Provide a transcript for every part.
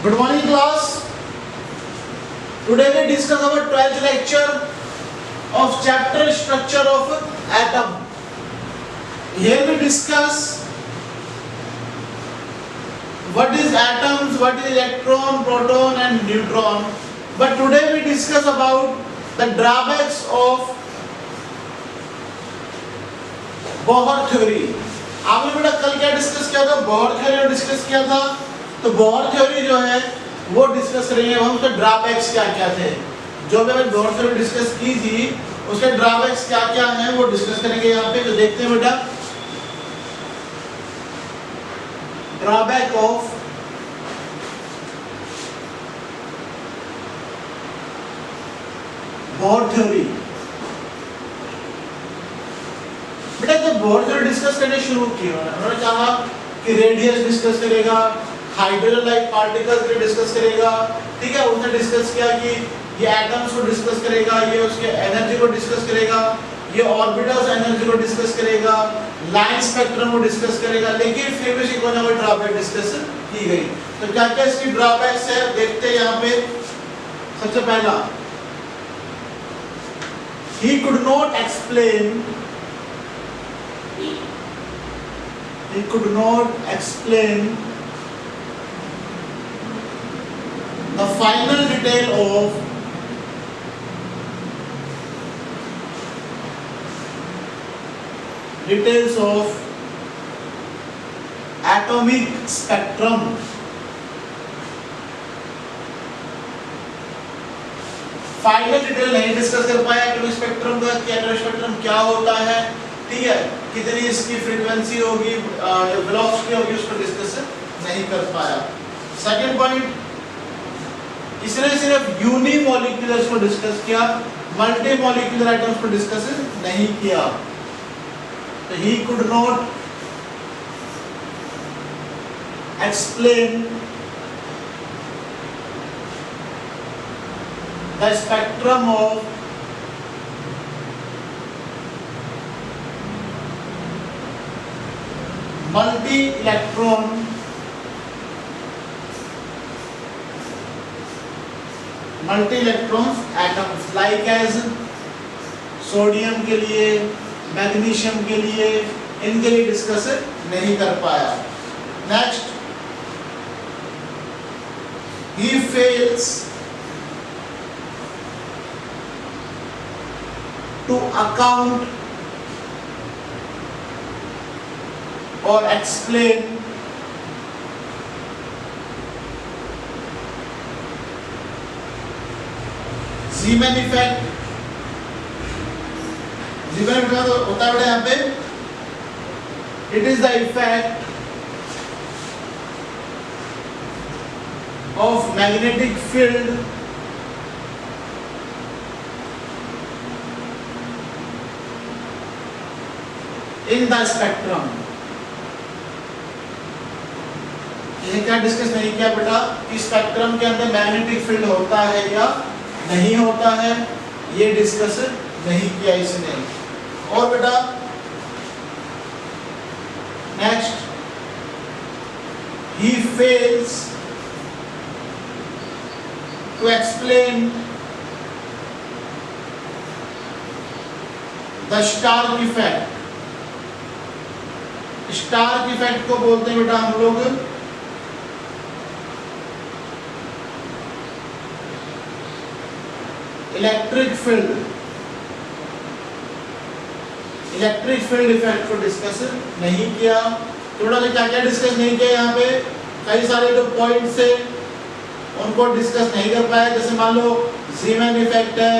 Good morning class. Today we discuss our 12th lecture of chapter structure of atom. Here we discuss what is atoms, what is electron, proton and neutron. But today we discuss about the drawbacks of Bohr theory. आपने बेटा कल क्या discuss किया था? Bohr theory discuss किया था. तो Bohr theory जो है वो डिस्कस करेंगे हम. उसके ड्रॉबैक्स क्या क्या थे, जो भी हमने बोहर थ्योरी डिस्कस की थी उसके ड्रॉबैक्स क्या क्या हैं वो डिस्कस करेंगे यहाँ पे. तो देखते हैं बेटा ड्रॉबैक ऑफ बोहर थ्योरी. बेटा जब बोहर थ्योरी डिस्कस करने शुरू किया उन्होंने कहा कि रेडियस डिस्कस करेगा, हाइड्रोजन लाइक पार्टिकल्स को डिस्कस करेगा. ठीक है, उसने डिस्कस किया कि ये एटम्स को डिस्कस करेगा, ये उसके एनर्जी को डिस्कस करेगा, ये ऑर्बिटल्स एनर्जी को डिस्कस करेगा, लाइन स्पेक्ट्रम को डिस्कस करेगा. लेकिन फिर भी कोई ना कोई ड्रॉबैक डिस्कस की गई. तो क्या क्या इसकी ड्रॉबैक्स है देखते हैं यहाँ पे. सबसे पहला, he could not explain the final detail of atomic spectrum. Final detail नहीं डिस्कस कर पाया एटॉमिक स्पेक्ट्रम का, कि एटॉमिक स्पेक्ट्रम क्या होता है. ठीक है, कितनी इसकी फ्रीक्वेंसी होगी, वेलोसिटी होगी, उसको डिस्कस नहीं कर पाया. सेकंड पॉइंट, इसने सिर्फ यूनिमोलिक्यूलर्स को डिस्कस किया, मल्टी मॉलिक्यूलर एटम्स को डिस्कस नहीं किया. तो he could not explain the spectrum of multi electrons atoms like as sodium के लिए, मैग्नीशियम के लिए, इनके लिए डिस्कस नहीं कर पाया. Next, he fails to account or explain Zeeman effect. Zeeman effect होता है बेटा यहाँ पे, it is the effect of magnetic field in the spectrum. ये क्या डिस्कस नहीं किया बेटा कि स्पेक्ट्रम के अंदर मैग्नेटिक फील्ड होता है या नहीं होता है, ये डिस्कस नहीं किया इसने. और बेटा next, he fails to explain the Stark effect. Stark effect को बोलते हैं बेटा हम लोग इलेक्ट्रिक फील्ड इफेक्ट को डिस्कस नहीं किया. थोड़ा सा क्या क्या डिस्कस नहीं किया यहाँ पे, कई सारे जो पॉइंट्स है उनको डिस्कस नहीं कर पाया. जैसे मान लो जीमैन इफेक्ट है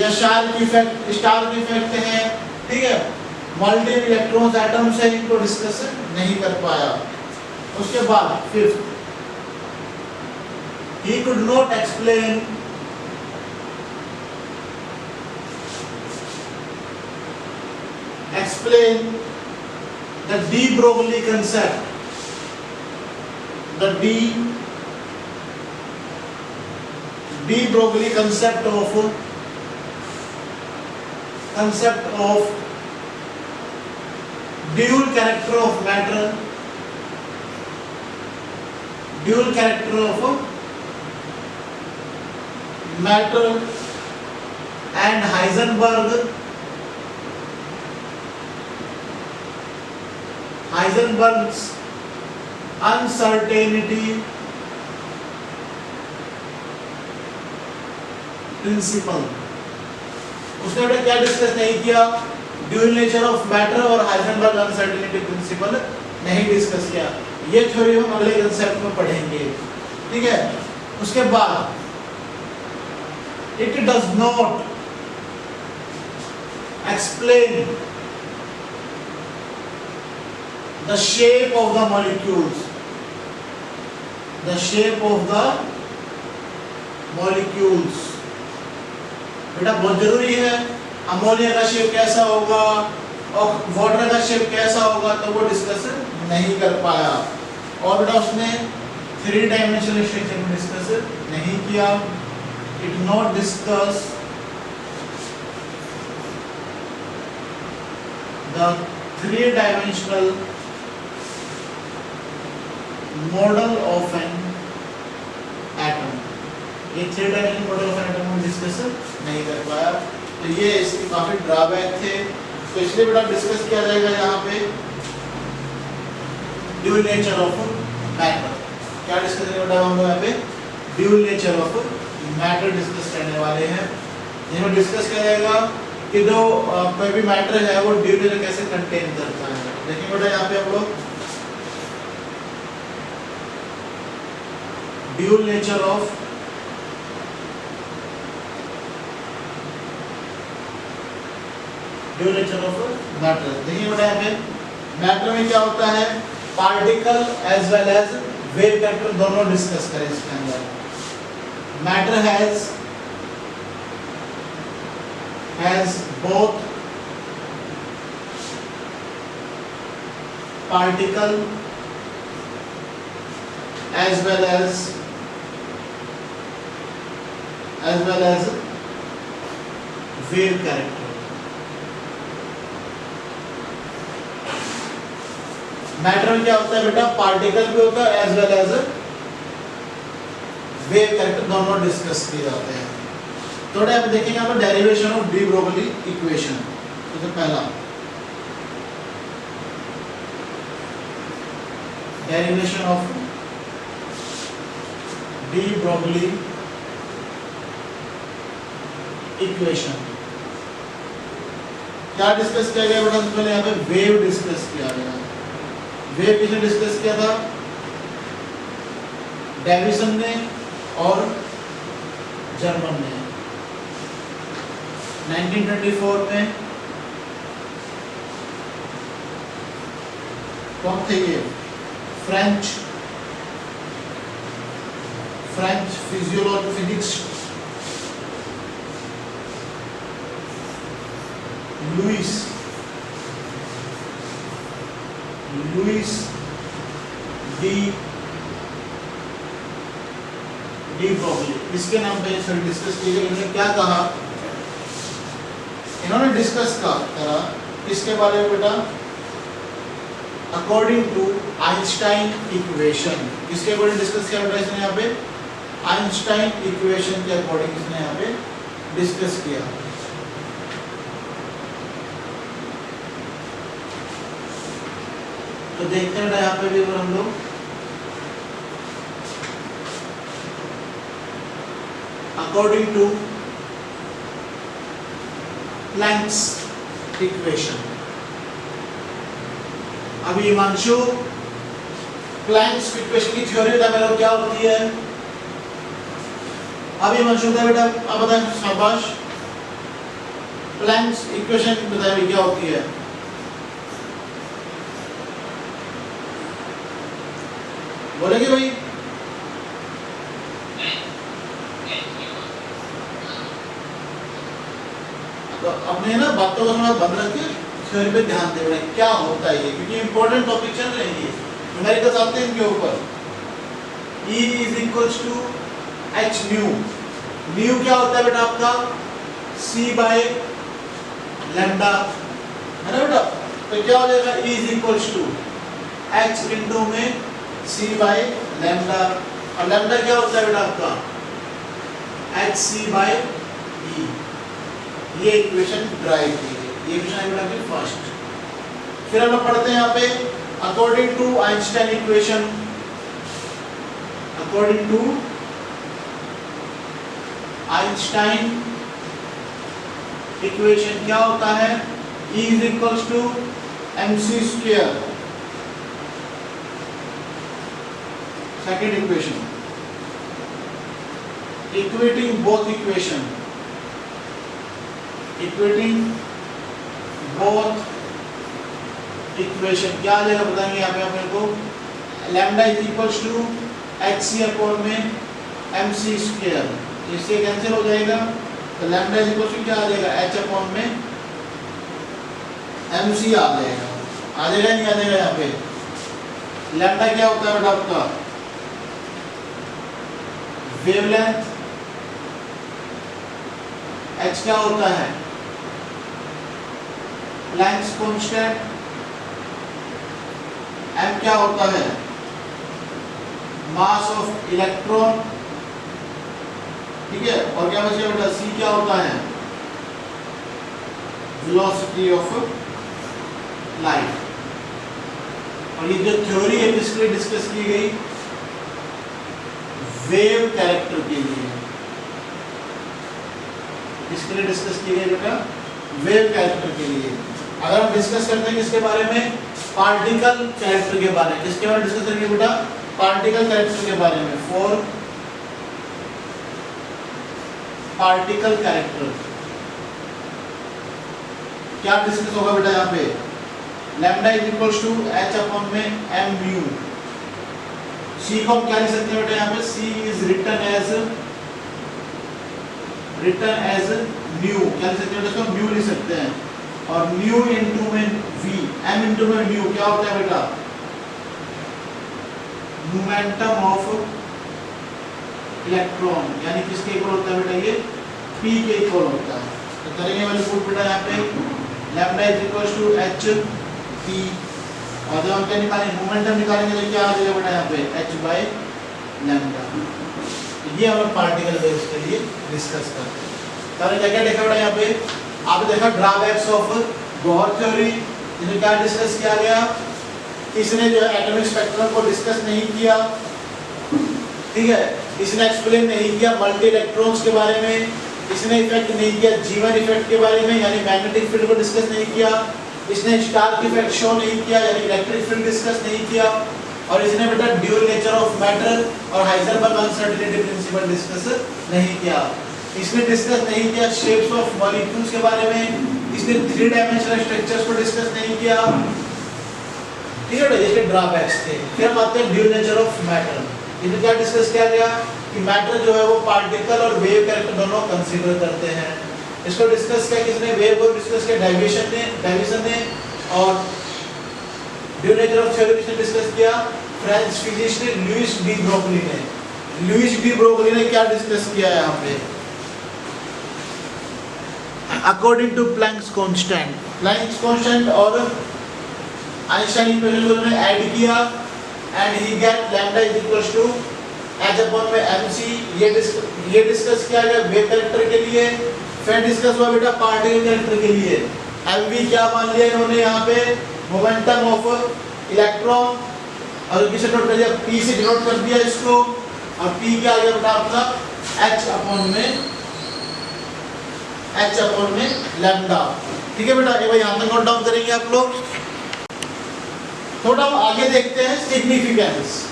या स्टार्क इफेक्ट है. ठीक है, मल्टी इलेक्ट्रॉन्स एटम्स है, इनको डिस्कस नहीं कर पाया. उसके बाद fifth, he could not explain the de Broglie concept. The de Broglie concept of dual character of matter, dual character of matter and Heisenberg's uncertainty principle. उसने बेटा क्या डिस्कस नहीं किया? ड्यूअल नेचर ऑफ मैटर और Heisenberg uncertainty principle नहीं discuss किया। ये theory हम अगले कंसेप्ट में पढ़ेंगे, ठीक है। उसके बाद it does not explain the shape of the molecules, the shape of the molecules. बेटा बहुत जरूरी है, अमोनिया का शेप कैसा होगा और वाटर का शेप कैसा होगा, तो वो डिस्कस नहीं कर पाया। और बेटा उसने 3 डायमेंशनल स्ट्रक्चर में डिस्कस नहीं किया। It not discuss the 3 dimensional model of an atom. ये 3 dimensional model of an atom में डिस्कस नहीं कर पाया, तो ये इसके काफी ड्रॉबैक थे। तो इसलिए बेटा डिस्कस किया जाएगा यहाँ पे ड्यूअल नेचर ऑफ मैटर। क्या डिस्कस करेंगे बेटा हम लोग यहाँ पे? Dual nature of matter discuss करने वाले हैं। इसमें डिस्कस किया जाएगा कि जो कोई भी मैटर है वो ड्यूअल नेचर कैसे कंटेन करता है। देखिए बेटा यहाँ पे हम लोग ड्यूअल नेचर ऑफ मैटर। देखिए बेटा यहाँ पे मैटर में क्या होता है? Particle as well as wave vector दोनों डिस्कस करें इसके अंदर। Matter has both particle as well as wave character. Matter में क्या होता है बेटा? पार्टिकल भी होता है as well as wave character दोनों डिस्कस किए जाते हैं। थोड़ा आप देखेंगे यहाँ पर derivation of de Broglie equation. तो पहला derivation of de Broglie equation क्या डिस्कस किया गया बेटा? पहले यहाँ पे वेव डिस्कस किया गया। वेव किसने डिस्कस किया था? डेविसन ने और जर्मन ने 1924 में। कौन थे ये? French physics Louis de Broglie, इसके नाम पे सर डिस्कस किया। इन्होंने क्या कहा? इन्होंने डिस्कस करा इसके बारे में बेटा अकॉर्डिंग टू आइंस्टाइन इक्वेशन। किसके अकॉर्डिंग डिस्कस किया बेटा इसने? यहाँ पे आइंस्टाइन इक्वेशन के अकॉर्डिंग इसने यहाँ पे डिस्कस किया। तो देखते हैं यहाँ पे भी हम लोग अकॉर्डिंग टू प्लैंक्स इक्वेशन। अभी हिमांशु प्लैंक्स इक्वेशन की थ्योरी बता मेरे को क्या होती है? अभी हिमांशु बता बेटा, आप बताएं। शाबाश। प्लैंक्स इक्वेशन बताइए क्या होती है? बोलेंगे भाई? तो अपने ना बातों को थोड़ा बंद रख के थ्योरी पे ध्यान दे रहे क्या होता है ये, क्योंकि इंपॉर्टेंट टॉपिक चल रहे हैं ये न्यूमेरिकल्स आते हैं इनके ऊपर। E is equals to h nu. Nu क्या होता है बेटा आपका? C बाय लैम्डा, है ना बेटा? तो क्या हो जाएगा? E is equals to H into में C बाय लैम्डा। और लैम्डा क्या होता है बेटा आपका? hc/e, ये इक्वेशन ड्राइव की है, ये इक्वेशन है बेटा फर्स्ट। फिर हम लोग पढ़ते हैं यहाँ पे according to Einstein equation, according to Einstein equation क्या होता है, E is equals to mc square, second equation, equating both equation, equating both equation क्या आ जाएगा बताएंगे यहाँ पे आप मेरे को, lambda is equals to h c upon में एम सी स्क्वायर, इससे कैंसिल हो जाएगा, तो लैम्डा इज इक्वल्स टू क्या आ जाएगा, एच अपॉन में एम सी आ जाएगा, आ जाएगा नहीं आ जाएगा यहाँ पे। लैम्डा क्या होता है बेटा आपका, वेवलेंथ, एच क्या होता है, प्लैंक्स कांस्टेंट, एम क्या होता है, मास ऑफ इलेक्ट्रॉन, ठीक है, और क्या बचेगा बेटा, सी क्या होता है, वेलोसिटी ऑफ लाइट। और ये जो थ्योरी है किसके लिए डिस्कस की गई, वेव कैरेक्टर के लिए, किसके लिए डिस्कस की गई बेटा, वेव कैरेक्टर के लिए। अगर हम डिस्कस करते हैं किसके बारे में, पार्टिकल कैरेक्टर के बारे में, किसके बारे में डिस्कस करेंगे बेटा, पार्टिकल कैरेक्टर के बारे में, फॉर पार्टिकल कैरेक्टर क्या डिस्कस होगा बेटा यहाँ पे, lambda is equals to H upon में एम म्यू, सी को हम क्या लिख सकते हैं बेटा यहाँ पे, C is written as mu, क्या लिख सकते हैं बेटा, म्यू लिख सकते हैं, और म्यू इनटू में वी, एम इनटू में म्यू क्या होता है बेटा, मोमेंटम ऑफ इलेक्ट्रॉन, यानी किसके इक्वल होता है बेटा, ये p के इक्वल होता है। तो करेंगे वाले पुट बेटा यहाँ पे, lambda is equals to h p, और जब हम क्या निकालेंगे, मोमेंटम निकालेंगे तो क्या आ जाएगा बेटा यहाँ पे, h बाय लैम्डा। ये हम लोग पार्टिकल वेव्स के लिए डिस्कस करते हैं। तो हमने क्या क्या देखा बेटा यहाँ पे, आपने देखा ड्रॉबैक्स ऑफ बोहर थ्योरी, जिसमें क्या डिस्कस किया गया, इसने जो है एटॉमिक स्पेक्ट्रम को डिस्कस नहीं किया, ठीक है, इसने एक्सप्लेन नहीं किया मल्टी इलेक्ट्रॉन्स के बारे में, इसने इफेक्ट नहीं किया जीवन इफेक्ट के बारे में, यानी मैग्नेटिक फील्ड को डिस्कस नहीं किया, इसने स्टार इफेक्ट शो नहीं किया, यानी इलेक्ट्रिक फील्ड डिस्कस नहीं किया, और इसने बेटा ड्यूअल नेचर ऑफ मैटर और हाइजेनबर्ग अनसर्टेनिटी प्रिंसिपल डिस्कस नहीं किया। इसने डिस्कस नहीं किया शेप्स ऑफ मॉलिक्यूल्स के बारे में, इसने 3 डायमेंशनल स्ट्रक्चर्स को डिस्कस नहीं किया, ठीक है, इसके ड्रॉबैक्स थे। फिर हम आते हैं ड्यूअल नेचर ऑफ मैटर, इसमें क्या डिस्कस किया गया कि मैटर जो है वो पार्टिकल और वेव कैरेक्टर दोनों कंसीडर करते हैं। इसको डिस्कस किया किसने, वेव को डिस्कस किया डेविसन ने, और ड्यूअल नेचर ऑफ थ्योरी किसने डिस्कस किया, French physicist Louis de Broglie ने। लुइस डी ब्रोगली ने क्या डिस्कस किया यहाँ पे, अकॉर्डिंग टू प्लैंक्स कांस्टेंट और आइंस्टाइन इक्वेशन को उन्होंने ऐड किया, and he get lambda is equals to H upon में mc। ये डिस्कस किया गया वेव कैरेक्टर के लिए। फिर डिस्कस हुआ बेटा पार्टिकल कैरेक्टर के लिए, mv क्या मान लिया इन्होंने यहाँ पे, मोमेंटम ऑफ इलेक्ट्रॉन, और किसे नोट कर दिया, p से डिनोट कर दिया इसको, और p क्या आ गया बेटा आपका h अपॉन में लैम्डा, ठीक है बेटा। ये भाई यहाँ तक नोट डाउन करेंगे आप लोग। थोड़ा हम आगे देखते हैं सिग्निफिकेंस।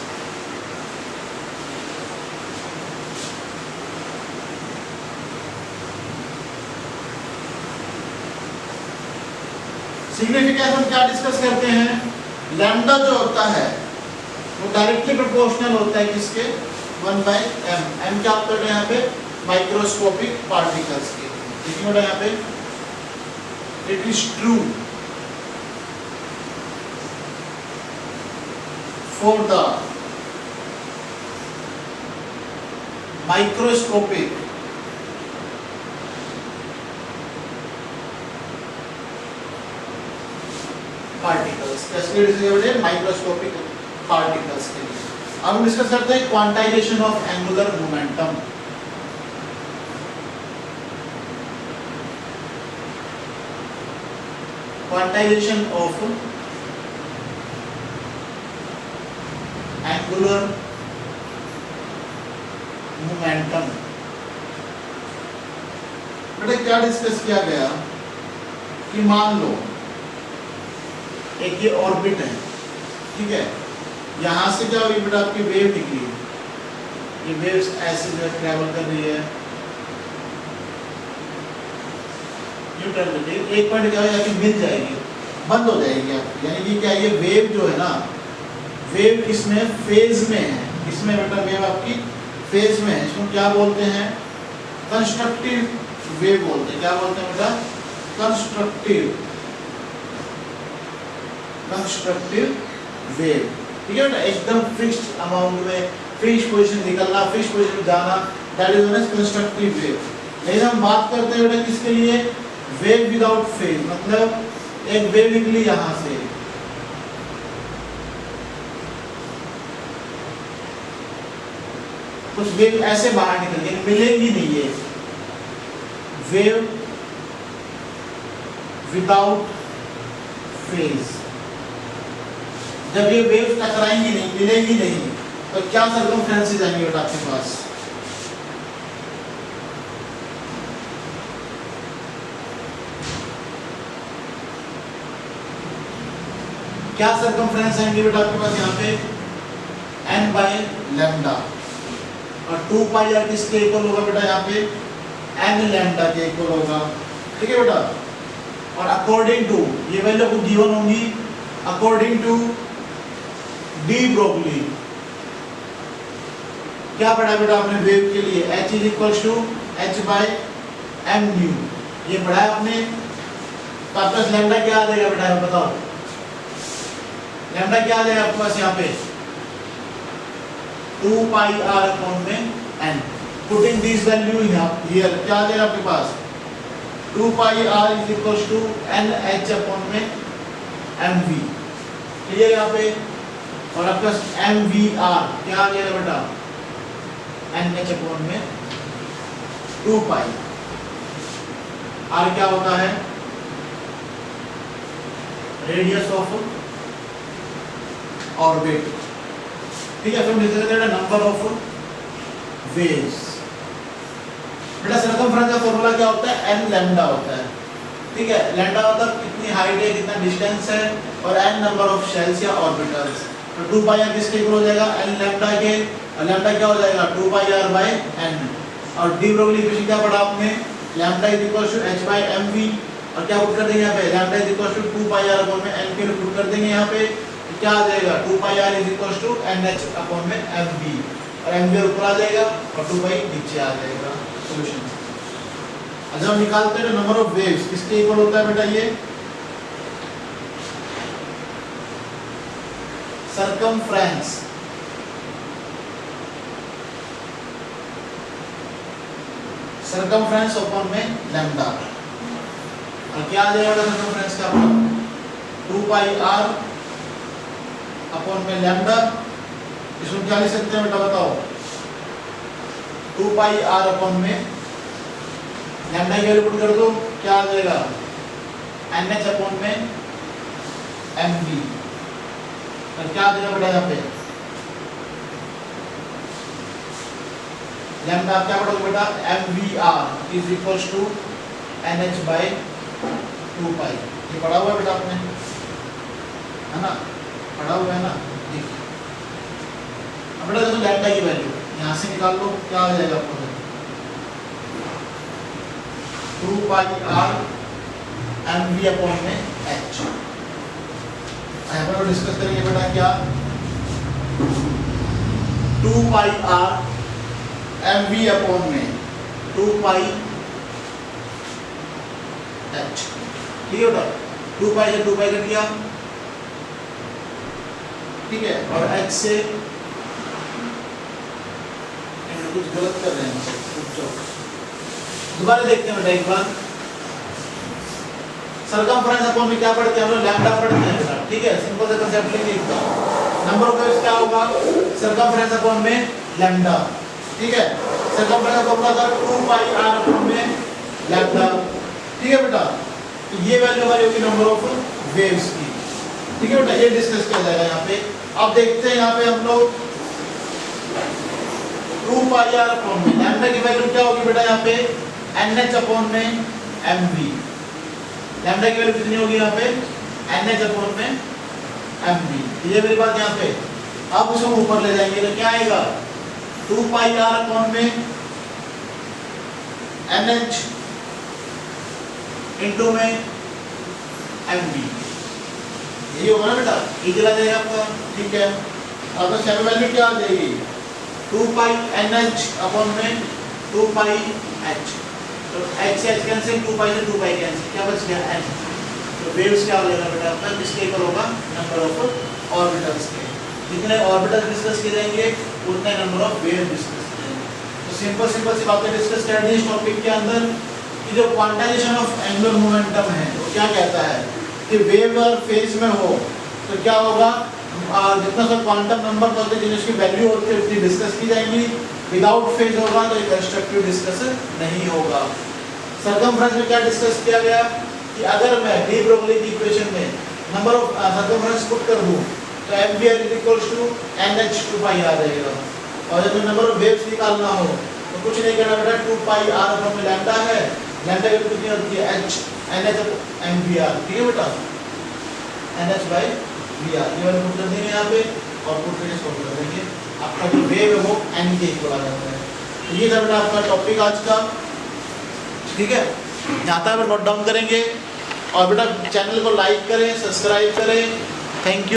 सिग्निफिकेंस हम क्या डिस्कस करते हैं, लैम्डा जो होता है वो डायरेक्टली प्रोपोर्शनल होता है किसके, 1/m। m क्या होता है यहाँ पे, माइक्रोस्कोपिक पार्टिकल्स के। देखिए बेटा यहाँ पे, it is true for the microscopic particles, microscopic particles के लिए। अब हम डिस्कस करते हैं quantization of angular momentum. Quantization of angular momentum. बेटा क्या डिस्कस किया गया कि मान लो एक ये ऑर्बिट है, ठीक है, यहां से क्या हुई बेटा आपकी वेव निकली, ये वेव्स ऐसे जो ट्रैवल कर रही है न्यूट्रल में, एक पॉइंट क्या है कि मिल जाएगी, बंद हो जाएगी आपकी, यानी कि क्या ये वेव जो है ना, वेव इसमें फेज में है, इसमें बेटा वेव आपकी फेज में है, इसको क्या बोलते हैं, कंस्ट्रक्टिव वेव बोलते हैं। क्या बोलते हैं बेटा, कंस्ट्रक्टिव वेव, ठीक है बेटा, एकदम फिक्स्ड अमाउंट में, फिक्स्ड पोजीशन निकलना, फिक्स्ड पोजीशन में जाना, that is known as constructive wave. लेकिन हम बात करते हैं बेटा किसके लिए, वेव विदाउट फेज, मतलब एक वेव निकली यहां से, कुछ वेव ऐसे बाहर निकल गई, मिलेगी नहीं ये वेव विदाउट फेज। जब ये वेव टकराएंगी नहीं, मिलेंगी नहीं, तो क्या सर्कमफ्रेंसेस आएंगे बेटा आपके पास, क्या सर्कमफ्रेंस आएंगे बेटा आपके पास यहाँ पे, n बाय लैम्डा, और 2 पाई आर किसके इक्वल होगा बेटा यहाँ पे, n लैम्डा के इक्वल होगा, ठीक है बेटा। और अकॉर्डिंग टू ये वैल्यू को गिवन होंगी, अकॉर्डिंग टू डी ब्रोगली, क्या पढ़ा बेटा आपने वेव के लिए, h is equal to h by m nu, ये पढ़ा है आपने। तो आपका लैम्डा क्या आ जाएगा बेटा, बताओ लैम्डा क्या आ जाएगा आपके पास यहाँ पे, 2 पाई आर अपॉन में n, putting this value here, क्या आ जाएगा आपके पास, 2 pi r is equal to n h upon में mv, क्लियर यहाँ पे। और आपका mvr क्या आ जाएगा बेटा, n h अपॉन में 2 पाई, r क्या होता है, रेडियस ऑफ ऑर्बिट, ठीक है। फिर लिख देते हैं नंबर ऑफ वेव्स। बेटा सर्कमफ्रेंस का फॉर्मूला क्या होता है, n लैम्डा होता है, ठीक है। लैम्डा मतलब कितनी हाइट है, कितना डिस्टेंस है, और n नंबर ऑफ शेल्स या ऑर्बिटल्स। तो 2 पाई आर किसके इक्वल हो जाएगा, n लैम्डा के, और लैम्डा क्या हो जाएगा 2 पाई आर बाय n। और डी ब्रोगली इक्वेशन क्या पढ़ा आपने, lambda is equal to h by mv, और क्या पुट कर देंगे यहाँ पे, lambda is equal to 2 pi r upon में n के लिए पुट कर देंगे यहाँ पे, क्या आ जाएगा 2 pi r is equal to nh upon में mv, और mv ऊपर आ जाएगा और 2 पाई नीचे आ जाएगा। सॉल्यूशन अच्छा हम निकालते हैं नंबर ऑफ वेव्स, किसके इक्वल होता है बेटा, ये सर्कमफ्रेंस, सर्कमफ्रेंस अपॉन में लैम्डा, और क्या आ जाएगा सर्कमफ्रेंस का, 2 पाई आर अपॉन में लैम्डा, इसको क्या लिख सकते हैं बेटा बताओ, 2 पाई आर अपॉन में लैम्डा की वैल्यू पुट कर दो, क्या आ जाएगा NH अपॉन में mv, और क्या आ जाएगा बेटा यहाँ पे लैम्डा, क्या पढ़ोगे बेटा mvr is equal to NH by 2 pi, ये पढ़ा हुआ है बेटा आपने, है ना, पढ़ा हुआ है ना। देखिए अब बेटा देखो लैम्डा की वैल्यू यहाँ से निकाल लो, क्या आ जाएगा आपको 2 पाई आर mv अपॉन में h। यहाँ पर डिस्कस करेंगे बेटा क्या, 2 पाई आर mv अपॉन में 2 पाई h, ठीक है बेटा, 2 पाई से 2 पाई कट गया, ठीक है, और h से कुछ गलत कर रहे हैं, दोबारा देखते हैं बेटा एक बार। सर्कमफ्रेंस अपॉन में क्या पढ़ते हैं हम लोग, लैम्डा पढ़ते हैं बेटा, ठीक है, सिंपल सा कांसेप्ट लेंगे इसका, नंबर ऑफ वेव्स क्या होगा, सर्कमफ्रेंस अपॉन में लैम्डा, ठीक है। सर्कमफ्रेंस का फॉर्मूला था 2 पाई r अपॉन में लैम्डा, ठीक है बेटा। तो ये वैल्यू हमारी होगी नंबर ऑफ वेव्स की। ठीक है बेटा, ये डिस्कस किया जाएगा यहाँ पे। अब देखते हैं यहाँ पे हम लोग 2 पाई आर अपॉन में लैम्डा की वैल्यू क्या होगी बेटा यहाँ पे NH अपॉन में mv। लैम्डा की वैल्यू कितनी होगी यहाँ पे NH अपॉन में mv। ये मेरी बात यहाँ पे। अब उसको ऊपर ले जाएंगे तो क्या आएगा 2 पाई आर अपॉन में NH इंटू में mv। यही होगा ना बेटा, ये चला जाएगा आपका। ठीक है, अब तो सेम वैल्यू क्या आ जाएगी 2 पाई NH अपॉन में 2 पाई H। तो H से H कैंसिल, 2 पाई से 2 पाई कैंसिल, क्या बच गया N। तो वेव्स क्या हो जाएगा बेटा आपका, किसके इक्वल होगा नंबर ऑफ ऑर्बिटल्स के। जितने ऑर्बिटल डिस्कस किए जाएंगे उतने नंबर ऑफ वेव डिस्कस किए जाएंगे। तो सिंपल सिंपल सी बातें डिस्कस कर दी इस टॉपिक के अंदर कि जो क्वांटाइजेशन ऑफ एंगुलर मोमेंटम है वो क्या कहता है कि वेव अगर फेज में हो तो क्या होगा, जितना सब क्वांटम नंबर होते हैं जिनकी वैल्यू होती है उतनी डिस्कस की जाएंगी। विदाउट फेज होगा तो कंस्ट्रक्टिव डिस्कशन नहीं होगा। सर्कमफ्रेंस में क्या डिस्कस किया गया कि अगर मैं डी ब्रोगली की इक्वेशन में नंबर ऑफ सर्कमफ्रेंस पुट कर दूं तो mvr = nh 2 पाई आ जाएगा। और जब नंबर ऑफ वेव्स निकालना हो तो कुछ नहीं करना बेटा, 2 पाई r अपॉन लैम्डा है, लैम्डा की कितनी होती है h nh mvr। ठीक है बेटा, nh/vr ये वाला पुट कर देंगे यहाँ पे और पुट करके सॉल्व कर देंगे। आपका जो वेव है वो n के इक्वल आ जाता है। तो ये था बेटा आपका टॉपिक आज का। ठीक है, यहाँ तक नोट डाउन करेंगे और बेटा चैनल को लाइक करें, सब्सक्राइब करें। Thank you.